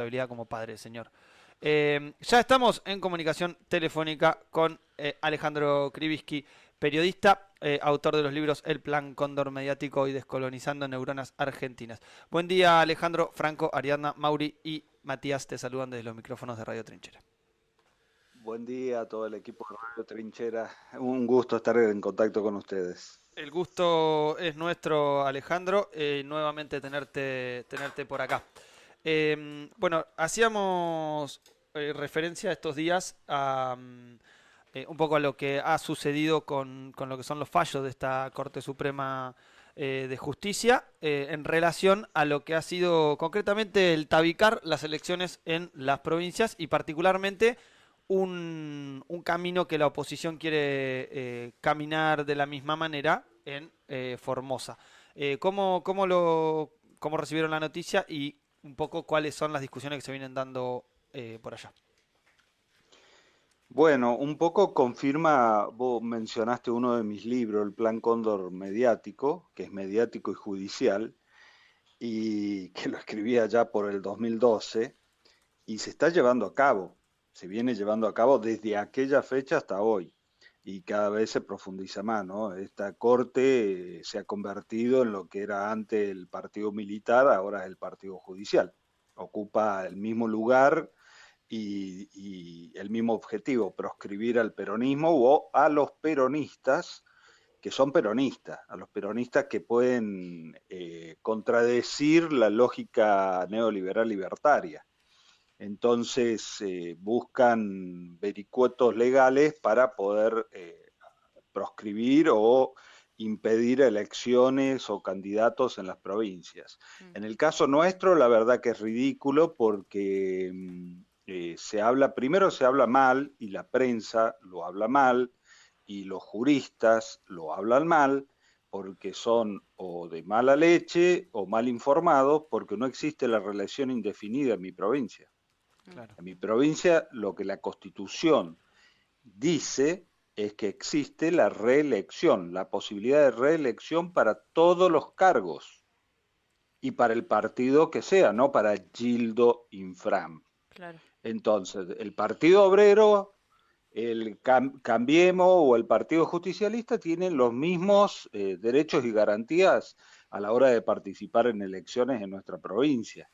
responsabilidad como padre, señor. Ya estamos en comunicación telefónica con Alejandro Krivitsky, periodista, autor de los libros El Plan Cóndor Mediático y Descolonizando Neuronas Argentinas. Buen día, Alejandro, Franco, Ariadna, Mauri y Matías te saludan desde los micrófonos de Radio Trinchera. Buen día a todo el equipo de Radio Trinchera. Un gusto estar en contacto con ustedes. El gusto es nuestro, Alejandro, nuevamente tenerte por acá. Bueno, hacíamos referencia estos días a un poco a lo que ha sucedido con lo que son los fallos de esta Corte Suprema de Justicia en relación a lo que ha sido concretamente el tabicar las elecciones en las provincias y particularmente un camino que la oposición quiere caminar de la misma manera en Formosa. ¿Cómo recibieron la noticia y un poco cuáles son las discusiones que se vienen dando por allá? Bueno, un poco confirma, vos mencionaste uno de mis libros, El Plan Cóndor Mediático, que es mediático y judicial, y que lo escribía ya por el 2012, y se está llevando a cabo, se viene llevando a cabo desde aquella fecha hasta hoy, y cada vez se profundiza más, ¿no? Esta corte se ha convertido en lo que era antes el partido militar, ahora es el partido judicial. Ocupa el mismo lugar y el mismo objetivo, proscribir al peronismo o a los peronistas que son peronistas, a los peronistas que pueden contradecir la lógica neoliberal libertaria. Entonces buscan vericuetos legales para poder proscribir o impedir elecciones o candidatos en las provincias. En el caso nuestro, la verdad que es ridículo porque primero se habla mal y la prensa lo habla mal y los juristas lo hablan mal porque son o de mala leche o mal informados porque no existe la reelección indefinida en mi provincia. Claro. En mi provincia lo que la Constitución dice es que existe la reelección, la posibilidad de reelección para todos los cargos y para el partido que sea, no para Gildo Infram. Claro. Entonces, el Partido Obrero, Cambiemos o el Partido Justicialista tienen los mismos derechos y garantías a la hora de participar en elecciones en nuestra provincia.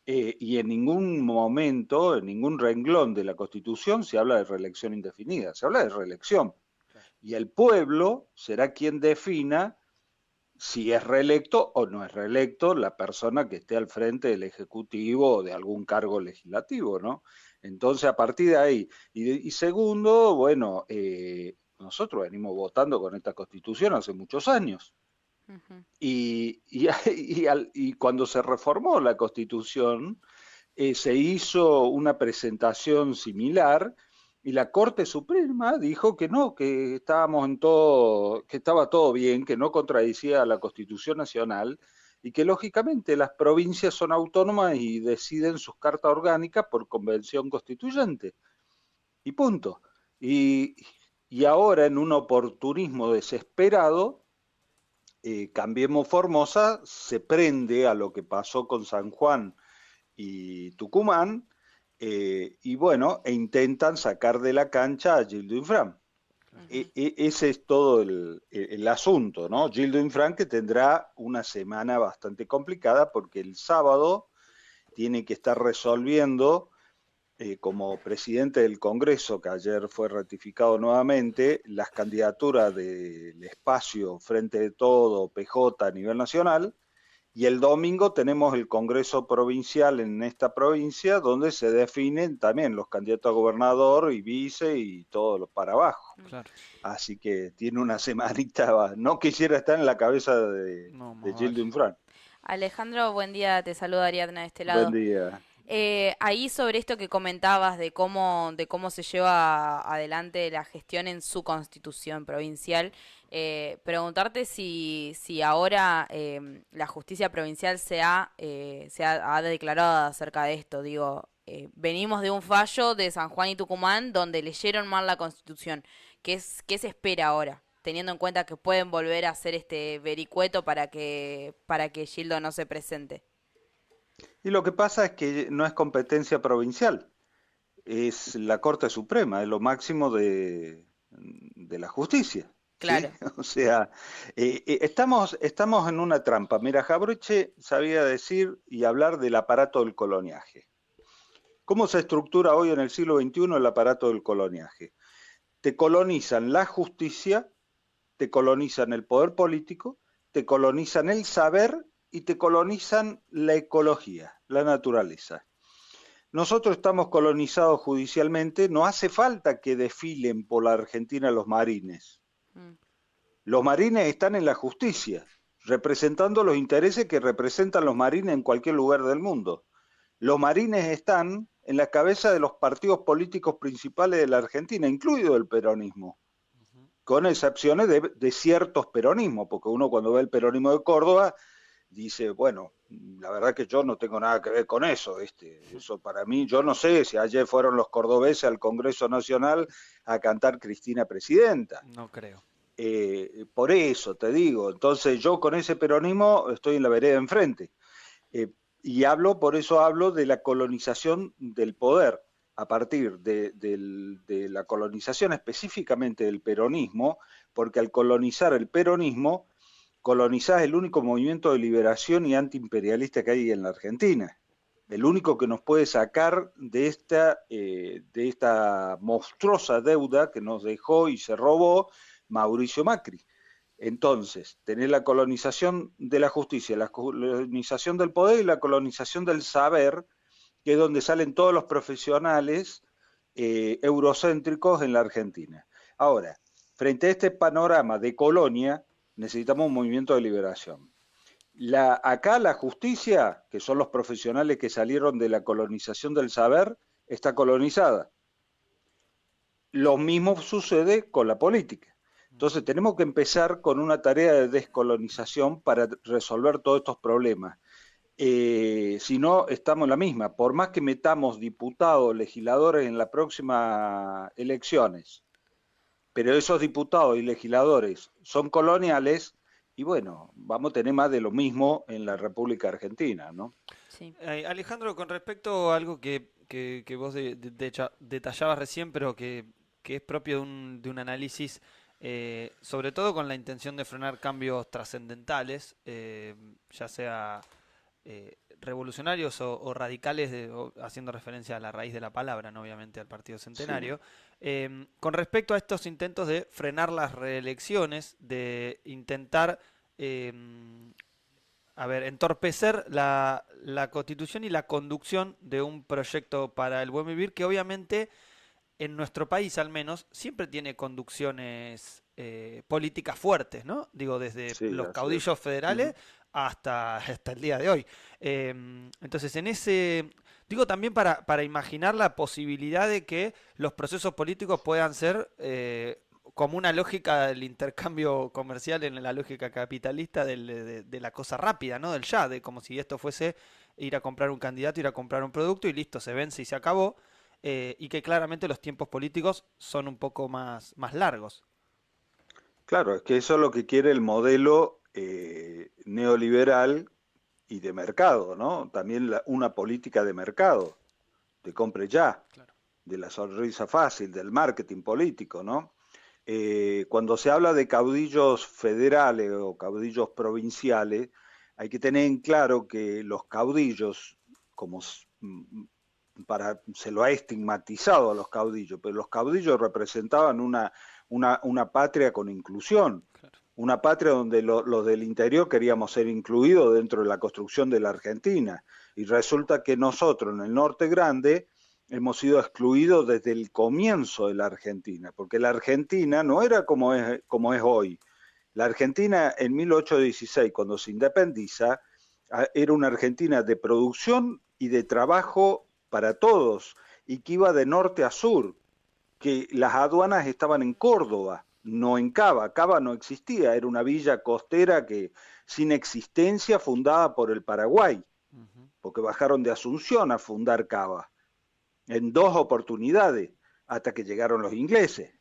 Y en ningún momento, en ningún renglón de la Constitución se habla de reelección indefinida, se habla de reelección. Claro. Y el pueblo será quien defina si es reelecto o no es reelecto la persona que esté al frente del Ejecutivo o de algún cargo legislativo, ¿no? Entonces, a partir de ahí. Y segundo, bueno, nosotros venimos votando con esta Constitución hace muchos años. Ujú. Y cuando se reformó la Constitución, se hizo una presentación similar y la Corte Suprema dijo que no, que estábamos en todo, que estaba todo bien, que no contradecía a la Constitución Nacional y que lógicamente las provincias son autónomas y deciden sus cartas orgánicas por convención constituyente. Y punto. Y, y ahora en un oportunismo desesperado, Cambiemos Formosa se prende a lo que pasó con San Juan y Tucumán, y bueno, e intentan sacar de la cancha a Gildo Infram. Ujú. Ese es todo el asunto, ¿no? Gildo Infram que tendrá una semana bastante complicada porque el sábado tiene que estar resolviendo como presidente del Congreso, que ayer fue ratificado nuevamente, las candidaturas del espacio Frente de Todo, PJ a nivel nacional, y el domingo tenemos el Congreso Provincial en esta provincia, donde se definen también los candidatos a gobernador y vice y todo lo para abajo. Claro. Así que tiene una semanita, no quisiera estar en la cabeza No, de más vale. Gildo Infran. Alejandro, buen día, te saluda Ariadna de este Buen lado. día. Ahí sobre esto que comentabas de cómo se lleva adelante la gestión en su constitución provincial, preguntarte si ahora la justicia provincial ha declarado acerca de esto. Digo, venimos de un fallo de San Juan y Tucumán donde leyeron mal la constitución. ¿Qué se espera ahora? Teniendo en cuenta que pueden volver a hacer este vericueto para que Gildo no se presente. Y lo que pasa es que no es competencia provincial, es la Corte Suprema, es lo máximo de la justicia, ¿sí? Claro. O sea, estamos en una trampa. Mira, Jabroche sabía decir y hablar del aparato del coloniaje. ¿Cómo se estructura hoy en el siglo XXI el aparato del coloniaje? Te colonizan la justicia, te colonizan el poder político, te colonizan el saber y te colonizan la ecología, la naturaleza. Nosotros estamos colonizados judicialmente, no hace falta que desfilen por la Argentina los marines. Mm. Los marines están en la justicia, representando los intereses que representan los marines en cualquier lugar del mundo. Los marines están en la cabeza de los partidos políticos principales de la Argentina, incluido el peronismo, con excepciones de ciertos peronismos, porque uno cuando ve el peronismo de Córdoba dice, bueno, la verdad que yo no tengo nada que ver con eso, eso para mí, yo no sé si ayer fueron los cordobeses al Congreso Nacional a cantar Cristina Presidenta. No creo. Por eso te digo, entonces yo con ese peronismo estoy en la vereda enfrente. Eh, y por eso hablo de la colonización del poder, a partir de la colonización específicamente del peronismo, porque al colonizar el peronismo, colonizás el único movimiento de liberación y antiimperialista que hay en la Argentina. El único que nos puede sacar de esta monstruosa deuda que nos dejó y se robó Mauricio Macri. Entonces, tenés la colonización de la justicia, la colonización del poder y la colonización del saber, que es donde salen todos los profesionales eurocéntricos en la Argentina. Ahora, frente a este panorama de colonia, necesitamos un movimiento de liberación. Acá la justicia, que son los profesionales que salieron de la colonización del saber, está colonizada. Lo mismo sucede con la política. Entonces tenemos que empezar con una tarea de descolonización para resolver todos estos problemas. Si no, estamos en la misma. Por más que metamos diputados, legisladores en las próximas elecciones, pero esos diputados y legisladores son coloniales, y bueno, vamos a tener más de lo mismo en la República Argentina, ¿no? Sí. Alejandro, con respecto a algo que vos detallabas recién, pero que es propio de un análisis, sobre todo con la intención de frenar cambios trascendentales, ya sea revolucionarios o radicales, haciendo referencia a la raíz de la palabra, ¿no? Obviamente al Partido Sí. Centenario. Con respecto a estos intentos de frenar las reelecciones, de intentar eh, entorpecer la constitución y la conducción de un proyecto para el buen vivir que obviamente en nuestro país al menos siempre tiene conducciones políticas fuertes, ¿no? Digo, desde Sí, los así es. caudillos federales Ujú. hasta el día de hoy. Entonces, digo también para imaginar la posibilidad de que los procesos políticos puedan ser como una lógica del intercambio comercial en la lógica capitalista de la cosa rápida, ¿no? Del ya, de como si esto fuese ir a comprar un candidato, ir a comprar un producto y listo, se vence y se acabó. Y que claramente los tiempos políticos son un poco más largos. Claro, es que eso es lo que quiere el modelo neoliberal y de mercado, ¿no? También una política de mercado, de compre ya, Claro. de la sonrisa fácil, del marketing político, ¿no? Cuando se habla de caudillos federales o caudillos provinciales, hay que tener en claro que los caudillos, como se lo ha estigmatizado a los caudillos, pero los caudillos representaban una patria con inclusión, Claro. una patria donde los del interior queríamos ser incluidos dentro de la construcción de la Argentina. Y resulta que nosotros en el norte grande hemos sido excluidos desde el comienzo de la Argentina, porque la Argentina no era como es hoy. La Argentina en 1816, cuando se independiza, era una Argentina de producción y de trabajo para todos, y que iba de norte a sur, que las aduanas estaban en Córdoba, no en Cava. Cava no existía, era una villa costera que sin existencia fundada por el Paraguay, Ujú. porque bajaron de Asunción a fundar Cava en dos oportunidades, hasta que llegaron los ingleses.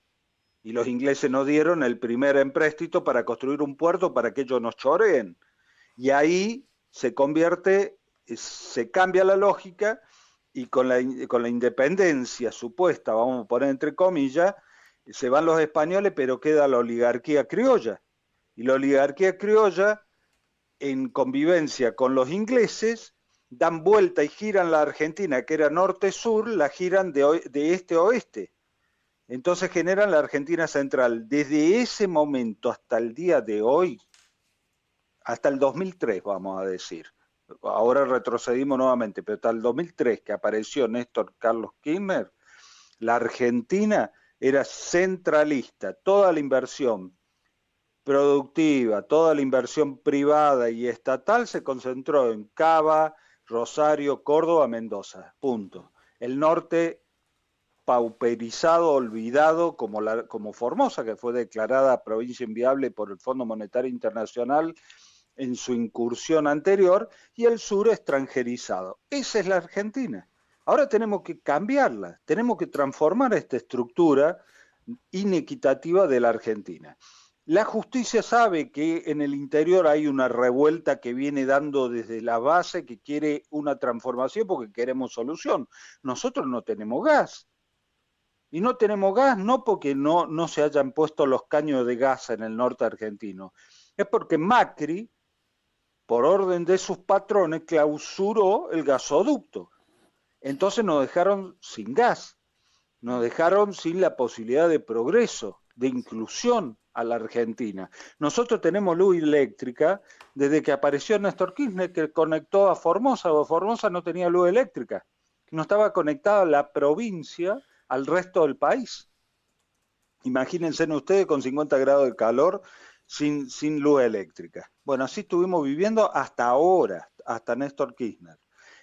Y los ingleses nos dieron el primer empréstito para construir un puerto para que ellos nos choreen. Y ahí se convierte se cambia la lógica y con la independencia supuesta, vamos a poner entre comillas, se van los españoles, pero queda la oligarquía criolla. Y la oligarquía criolla, en convivencia con los ingleses, dan vuelta y giran la Argentina, que era norte-sur, la giran de este a oeste. Entonces generan la Argentina central. Desde ese momento hasta el día de hoy, hasta el 2003, vamos a decir, ahora retrocedimos nuevamente, pero hasta el 2003 que apareció Néstor Carlos Kirchner, la Argentina era centralista, toda la inversión productiva, toda la inversión privada y estatal se concentró en Cava, Rosario, Córdoba, Mendoza, punto. El norte pauperizado, olvidado, como Formosa, que fue declarada provincia inviable por el Fondo Monetario Internacional en su incursión anterior, y el sur extranjerizado. Esa es la Argentina. Ahora tenemos que cambiarla, tenemos que transformar esta estructura inequitativa de la Argentina. La justicia sabe que en el interior hay una revuelta que viene dando desde la base, que quiere una transformación porque queremos solución. Nosotros no tenemos gas. Y no tenemos gas no porque no se hayan puesto los caños de gas en el norte argentino. Es porque Macri, por orden de sus patrones, clausuró el gasoducto. Entonces nos dejaron sin gas, nos dejaron sin la posibilidad de progreso, de inclusión a la Argentina. Nosotros tenemos luz eléctrica desde que apareció Néstor Kirchner, que conectó a Formosa, o Formosa no tenía luz eléctrica, no estaba conectada la provincia al resto del país. Imagínense ustedes con 50 grados de calor sin luz eléctrica. Bueno, así estuvimos viviendo hasta ahora, hasta Néstor Kirchner.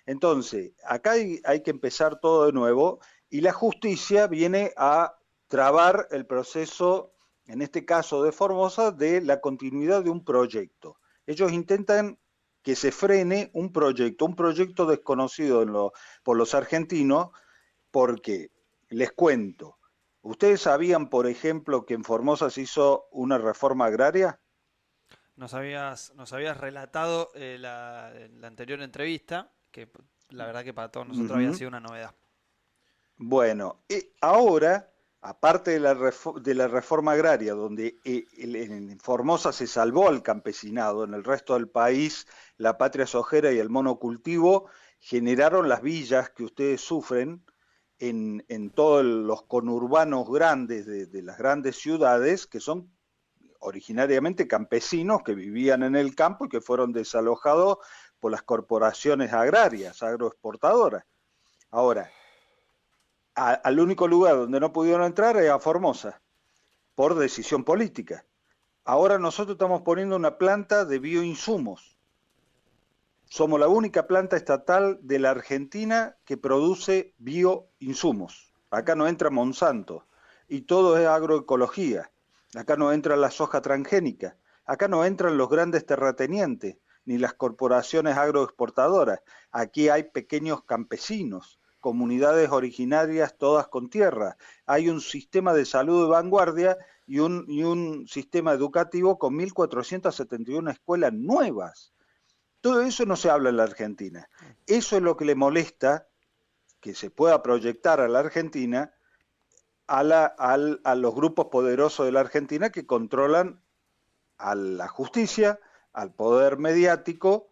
Entonces, acá hay que empezar todo de nuevo y la justicia viene a trabar el proceso, en este caso de Formosa, de la continuidad de un proyecto. Ellos intentan que se frene un proyecto desconocido por los argentinos, porque, les cuento, ¿ustedes sabían, por ejemplo, que en Formosa se hizo una reforma agraria? Nos habías relatado en la anterior entrevista, que la verdad que para todos nosotros había sido una novedad. Bueno, ahora, aparte de la reforma agraria, donde en Formosa se salvó al campesinado, en el resto del país la patria sojera y el monocultivo generaron las villas que ustedes sufren en todos los conurbanos grandes de las grandes ciudades, que son originariamente campesinos que vivían en el campo y que fueron desalojados por las corporaciones agrarias, agroexportadoras. Ahora, al único lugar donde no pudieron entrar es a Formosa, por decisión política. Ahora nosotros estamos poniendo una planta de bioinsumos. Somos la única planta estatal de la Argentina que produce bioinsumos. Acá no entra Monsanto y todo es agroecología. Acá no entra la soja transgénica. Acá no entran los grandes terratenientes ni las corporaciones agroexportadoras. Aquí hay pequeños campesinos, comunidades originarias todas con tierra. Hay un sistema de salud de vanguardia y un sistema educativo con 1.471 escuelas nuevas. Todo eso no se habla en la Argentina. Eso es lo que le molesta que se pueda proyectar a la Argentina a los grupos poderosos de la Argentina que controlan a la justicia, al poder mediático,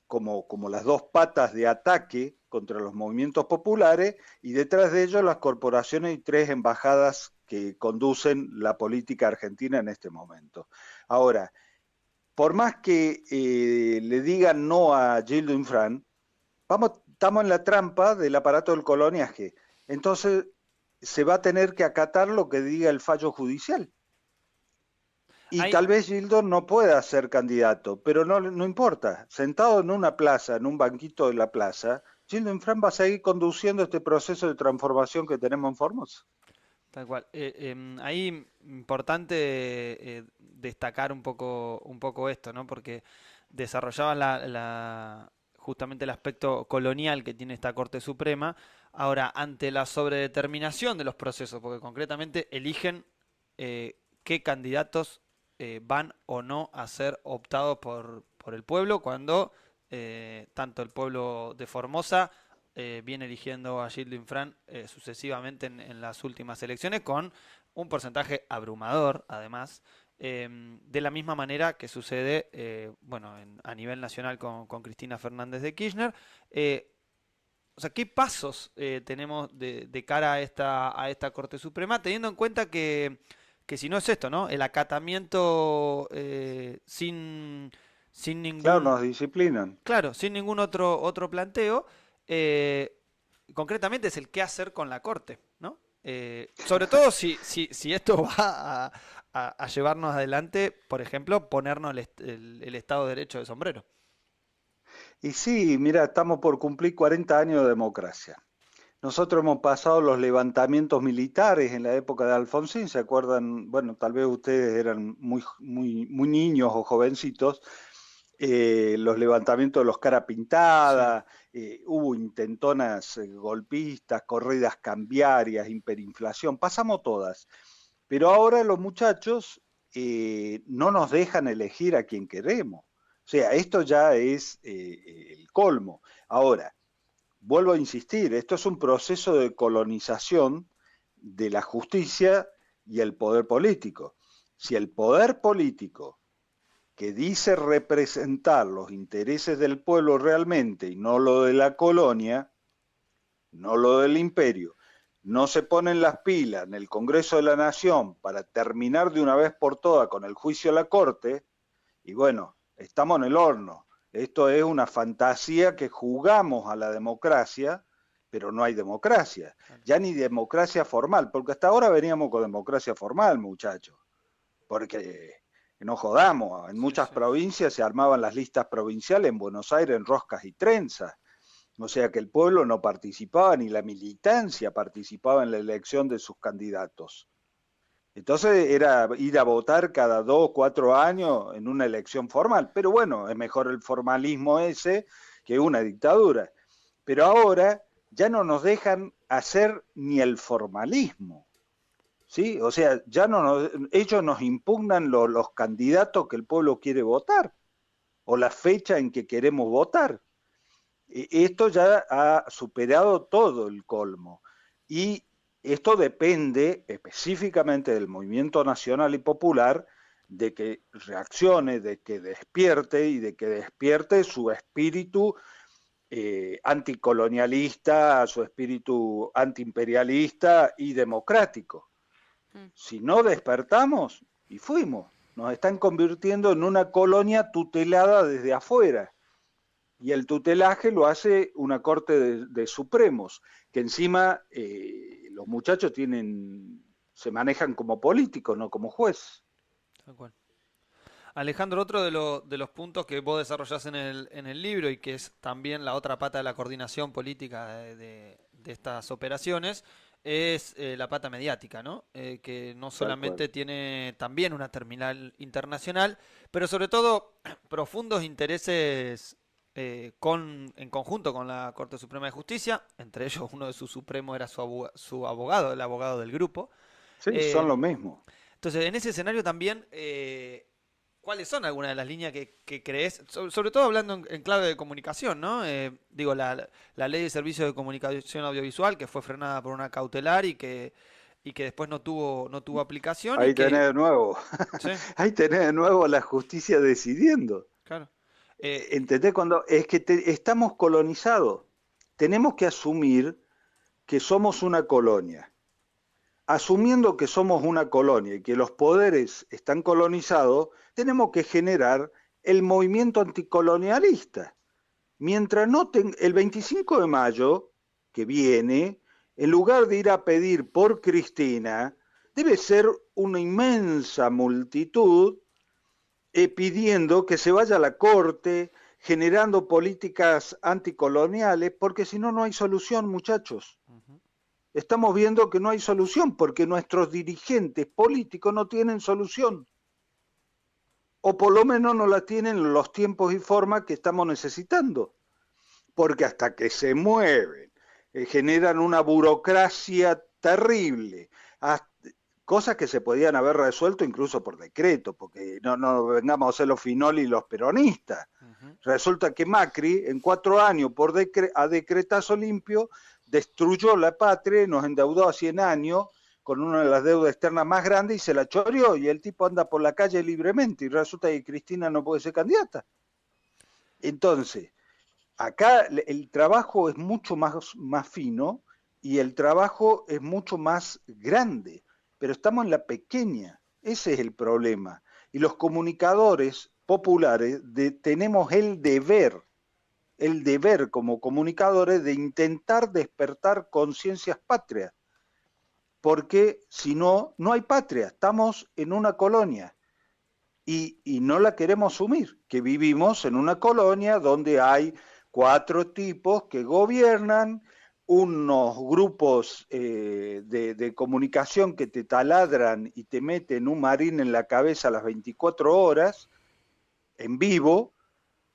como las dos patas de ataque contra los movimientos populares, y detrás de ellos las corporaciones y 3 embajadas que conducen la política argentina en este momento. Ahora, por más que le digan no a Gildo Infran, estamos en la trampa del aparato del coloniaje. Entonces se va a tener que acatar lo que diga el fallo judicial. Y tal vez Gildo no pueda ser candidato, pero no importa. Sentado en una plaza, en un banquito de la plaza, Gildo Infran va a seguir conduciendo este proceso de transformación que tenemos en Formosa. Tal cual. Ahí importante destacar un poco esto, ¿no? Porque desarrollaba justamente el aspecto colonial que tiene esta Corte Suprema. Ahora, ante la sobredeterminación de los procesos, porque concretamente eligen qué candidatos van o no a ser optados por el pueblo cuando tanto el pueblo de Formosa viene eligiendo a Gildo Infran sucesivamente en las últimas elecciones con un porcentaje abrumador, además, de la misma manera que sucede bueno, a nivel nacional con Cristina Fernández de Kirchner. O sea, ¿qué pasos tenemos de cara a esta Corte Suprema, teniendo en cuenta que si no es esto, ¿no? El acatamiento sin Claro, ningún, nos disciplinan. claro, sin ningún otro planteo, eh, concretamente es el qué hacer con la Corte, ¿no? Sobre todo si esto va a llevarnos adelante, por ejemplo, ponernos el Estado de Derecho de sombrero. Y sí, mira, estamos por cumplir 40 años de democracia. Nosotros hemos pasado los levantamientos militares en la época de Alfonsín, ¿se acuerdan? Bueno, tal vez ustedes eran muy niños o jovencitos, los levantamientos de los cara Sí, pintada, hubo intentonas golpistas, corridas cambiarias, hiperinflación, pasamos todas. Pero ahora los muchachos no nos dejan elegir a quien queremos. O sea, esto ya es el colmo. Ahora, vuelvo a insistir, esto es un proceso de colonización de la justicia y el poder político. Si el poder político que dice representar los intereses del pueblo realmente y no lo de la colonia, no lo del imperio, no se ponen las pilas en el Congreso de la Nación para terminar de una vez por todas con el juicio a la Corte, y bueno, estamos en el horno. Esto es una fantasía que jugamos a la democracia, pero no hay democracia. claro. Ya ni democracia formal, porque hasta ahora veníamos con democracia formal, muchachos. Porque no jodamos, en Sí, muchas sí. provincias se armaban las listas provinciales, en Buenos Aires en roscas y trenzas. O sea que el pueblo no participaba, ni la militancia participaba en la elección de sus candidatos. Entonces era ir a votar cada 2 o 4 años en una elección formal. Pero bueno, es mejor el formalismo ese que una dictadura. Pero ahora ya no nos dejan hacer ni el formalismo. ¿Sí? O sea, ya no ellos nos impugnan los candidatos que el pueblo quiere votar o la fecha en que queremos votar. Esto ya ha superado todo el colmo y esto depende específicamente del movimiento nacional y popular de que reaccione, de que despierte y de que despierte su espíritu anticolonialista, su espíritu antiimperialista y democrático. Mm. Si no despertamos, y fuimos, nos están convirtiendo en una colonia tutelada desde afuera. Y el tutelaje lo hace una corte de Supremos, que encima los muchachos se manejan como políticos, no como juez. Tal cual. Alejandro, otro de los puntos que vos desarrollás en el libro y que es también la otra pata de la coordinación política de estas operaciones es la pata mediática, ¿no? Que no Tal cual. solamente tiene también una terminal internacional, pero sobre todo profundos intereses en conjunto con la Corte Suprema de Justicia, entre ellos uno de sus supremos era su abogado, el abogado del grupo. Sí, son lo Eh, mismo. entonces, en ese escenario también, ¿cuáles son algunas de las líneas que crees? Sobre todo hablando en clave de comunicación, ¿no? Digo, la ley de servicios de comunicación audiovisual que fue frenada por una cautelar y que después no tuvo aplicación y Ahí tenés que, de nuevo. sí, Ahí tenés de nuevo la justicia decidiendo. claro. Eh, ¿Entendés? Cuando es que estamos colonizados. Tenemos que asumir que somos una colonia. Asumiendo que somos una colonia y que los poderes están colonizados, tenemos que generar el movimiento anticolonialista. Mientras no el 25 de mayo, que viene, en lugar de ir a pedir por Cristina, debe ser una inmensa multitud pidiendo que se vaya a la corte, generando políticas anticoloniales, porque si no, no hay solución, muchachos. ujú, Estamos viendo que no hay solución porque nuestros dirigentes políticos no tienen solución, o por lo menos no la tienen en los tiempos y formas que estamos necesitando, porque hasta que se mueven, generan una burocracia terrible, cosas que se podían haber resuelto incluso por decreto, porque no vengamos a ser los Finoli y los peronistas. Resulta que Macri, en 4 años, a decretazo limpio, destruyó la patria, nos endeudó a 100 años, con una de las deudas externas más grandes, y se la choreó, y el tipo anda por la calle libremente, y resulta que Cristina no puede ser candidata. Entonces, acá el trabajo es mucho más fino, y el trabajo es mucho más grande, pero estamos en la pequeña, ese es el problema. Y los comunicadores populares tenemos el deber como comunicadores de intentar despertar conciencias patrias, porque si no, no hay patria, estamos en una colonia y no la queremos asumir, que vivimos en una colonia donde hay 4 tipos que gobiernan, unos grupos de comunicación que te taladran y te meten un marín en la cabeza a las 24 horas, en vivo,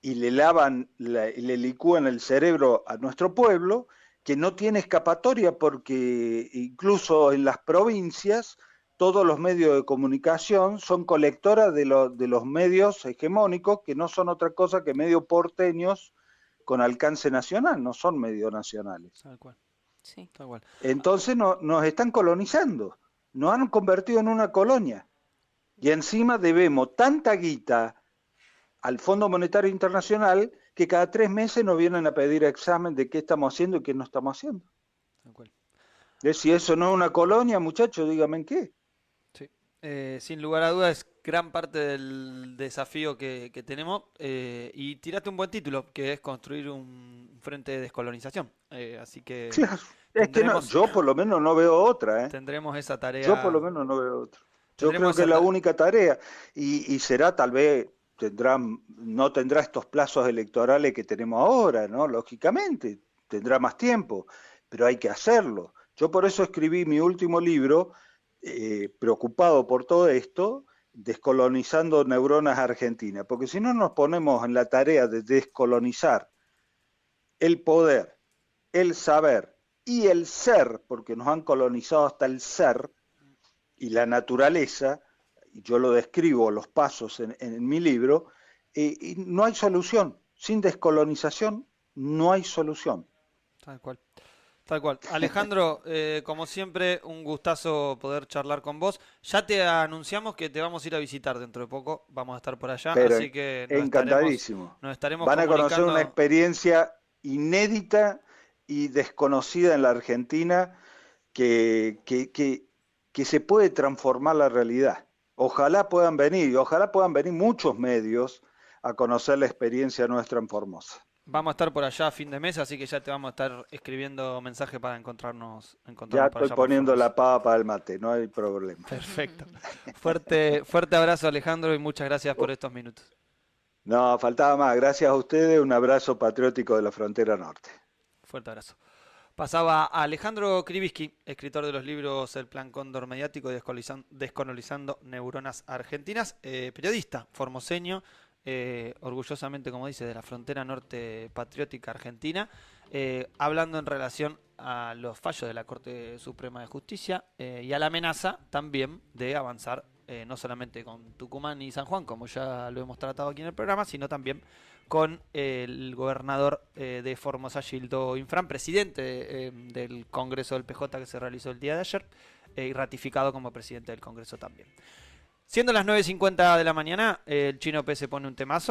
y le le licúan el cerebro a nuestro pueblo, que no tiene escapatoria porque incluso en las provincias todos los medios de comunicación son colectoras de los medios hegemónicos, que no son otra cosa que medios porteños con alcance nacional, no son medios nacionales. Tal cual. Sí. Tal cual. Entonces nos están colonizando, nos han convertido en una colonia. Y encima debemos tanta guita al Fondo Monetario Internacional que cada 3 meses nos vienen a pedir examen de qué estamos haciendo y qué no estamos haciendo. Tal cual. Si eso no es una colonia, muchachos, díganme en qué. Sí. Sin lugar a dudas, es gran parte del desafío que tenemos. Y tiraste un buen título, que es construir un frente de descolonización. Así que Claro, es que no, yo por lo menos no veo otra. Tendremos esa tarea. Yo por lo menos no veo otra. Yo creo que es la única tarea. Y será tal vez, no tendrá estos plazos electorales que tenemos ahora, ¿no? Lógicamente, tendrá más tiempo, pero hay que hacerlo. Yo por eso escribí mi último libro, preocupado por todo esto, Descolonizando Neuronas Argentinas, porque si no nos ponemos en la tarea de descolonizar el poder, el saber y el ser, porque nos han colonizado hasta el ser y la naturaleza, y yo lo describo los pasos en mi libro, y no hay solución. Sin descolonización no hay solución. Tal cual. Tal cual. Alejandro, como siempre, un gustazo poder charlar con vos. Ya te anunciamos que te vamos a ir a visitar dentro de poco. Vamos a estar por allá, pero así que encantadísimo. Nos estaremos Van a conocer comunicando. una experiencia inédita y desconocida en la Argentina que se puede transformar la realidad. Ojalá puedan venir muchos medios a conocer la experiencia nuestra en Formosa. Vamos a estar por allá a fin de mes, así que ya te vamos a estar escribiendo mensaje para encontrarnos Ya estoy poniendo la pava para el mate, no hay problema. Perfecto. Fuerte abrazo, Alejandro, y muchas gracias por estos minutos. No, faltaba más. Gracias a ustedes, un abrazo patriótico de la frontera norte. Fuerte abrazo. Pasaba a Alejandro Krivitsky, escritor de los libros El Plan Cóndor Mediático y Descolonizando Neuronas Argentinas, periodista formoseño, orgullosamente, como dice, de la frontera norte patriótica argentina, hablando en relación a los fallos de la Corte Suprema de Justicia y a la amenaza también de avanzar no solamente con Tucumán y San Juan, como ya lo hemos tratado aquí en el programa, sino también con el gobernador de Formosa, Gildo Infran, presidente del Congreso del PJ que se realizó el día de ayer y ratificado como presidente del Congreso también. Siendo las 9:50 de la mañana, el Chino P se pone un temazo.